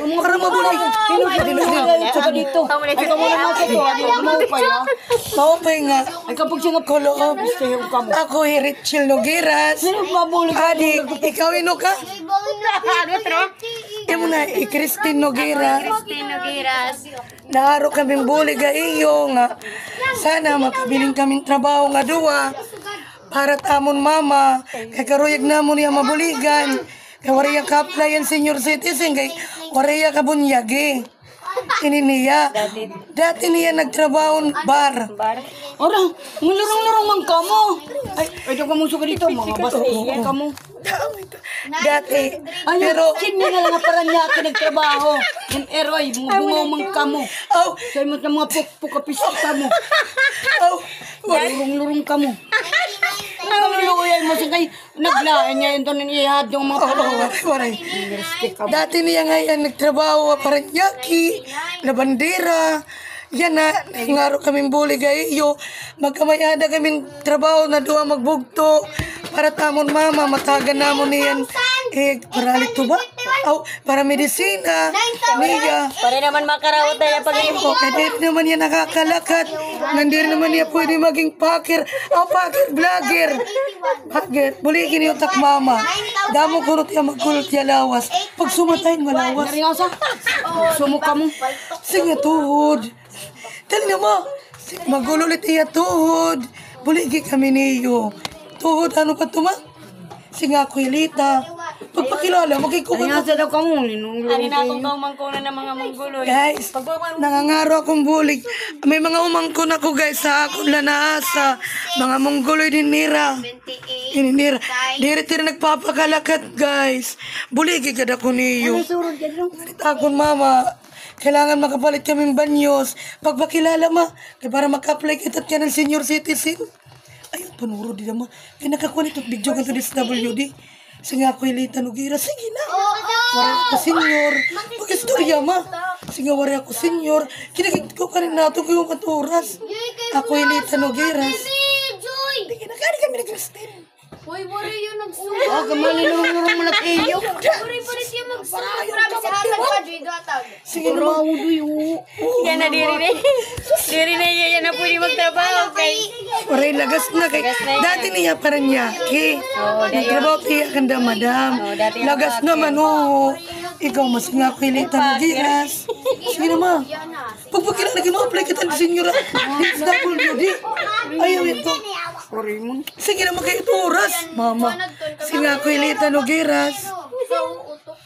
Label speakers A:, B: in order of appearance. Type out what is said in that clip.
A: Para mabulay. Saka dito. Ay, kamuna na ako ito. Maupay, ha? Maupay nga. Ay, kapag siya napkaloob, ako, Richel Nogueras. Adik, ikaw, ino ka? Imo na, Christine Nogueras. Naharo kaming buli ga iyo nga. Sana makabiling kaming trabaho nga duwa. Para tamon mama. Kay karuyag namon niya mabuligan. Kay wariya ka-applyan senior citizen. Kay wariya ka bunyagi. Ini niya. Dati niya nagtrabaho bar. Orang, ngulurong-lurong man kamo. Ay, ito kamo suka dito. Mga basta kamo. Dati. Pero,
B: Sino nga lang para niya ako nagtrabaho. Yung eroy, mga bungaw mang kamo. Sa imo na mga pukapisa kamo. Lurong-lurong kamo. Nanguluyan mo siya kay naglaan niya yung doon ihad yung mga
A: waray. Dati niya ngayon nagtrabaho Paranaque, na bandera. Yan na, ngaro kaming buli gayo. Magkamayada kaming trabaho na duwa magbugto. Para tamon mama, matagan namon niyan. Paralit to ba? Para medisina. Niya.
B: para naman makarawat tayo pag-ipo.
A: Kahit naman yan nakakalakat. Nandir naman niya pwede maging packer. Packer, vlogger. Packer, bulikin yung tak mama. Damo kurot yan magkulot yan lawas. Pag sumatayin malawas.
B: Nariyosa, sumuka mo.
A: Sige tuhod. Tali na mo. Magululit iya tuhod. Buligi kami niyo. Tuhod, ano pa tuma? Sige ako ilita. Pagpakilala, magkikuha
B: Ay, nasa daw ka mo.
C: Ani na akong kaumangkunan ng mga mungguloy.
A: Guys, nangangaro akong bulig. May mga umangkon ako guys sa akong lanaasa. Mga mongguloy din nira. Ininira. Diri tira nagpapakalakat guys. Buligi kada ko niyo. Akon mama. Kailangan makapalit kaming banyos. Pagpakilala ma. Kaya para maka-apply kita ka ng senior citizen. Ayun, panuro din naman. Kaya nakakulit at video ka to SWD. Sige ako ilita Nogueras. Sige na. Wari ako senior. Pag-istorya ma. Sige wari ako senior. Kinagit ko ka rin nato ko yung katuras. Ako ilita Nogueras. Hindi kinakari kami ni Christine.
D: Uy, wari yun nagsulat.
B: Kamalilurong-lurong mo na kayo.
D: Wari siya magsulat. Grabe sa hatag pa, Joy, datag.
A: Sige naman.
C: Yan na diri na yan na pwede magtrabaho kay.
A: Waray lagas na kay. Dati niya Paranaque. Nagtrabaho tiya kanda madam. Lagas naman oo. Ikaw mas nga ko ilita Nogueras. Sige naman. Pagpakilala kayo ma-apply kita ng senyora. SWD. Ayaw ito. Sige naman kayo ito oras. Mama. Sige nga ko ilita Nogueras.
D: Sa utok.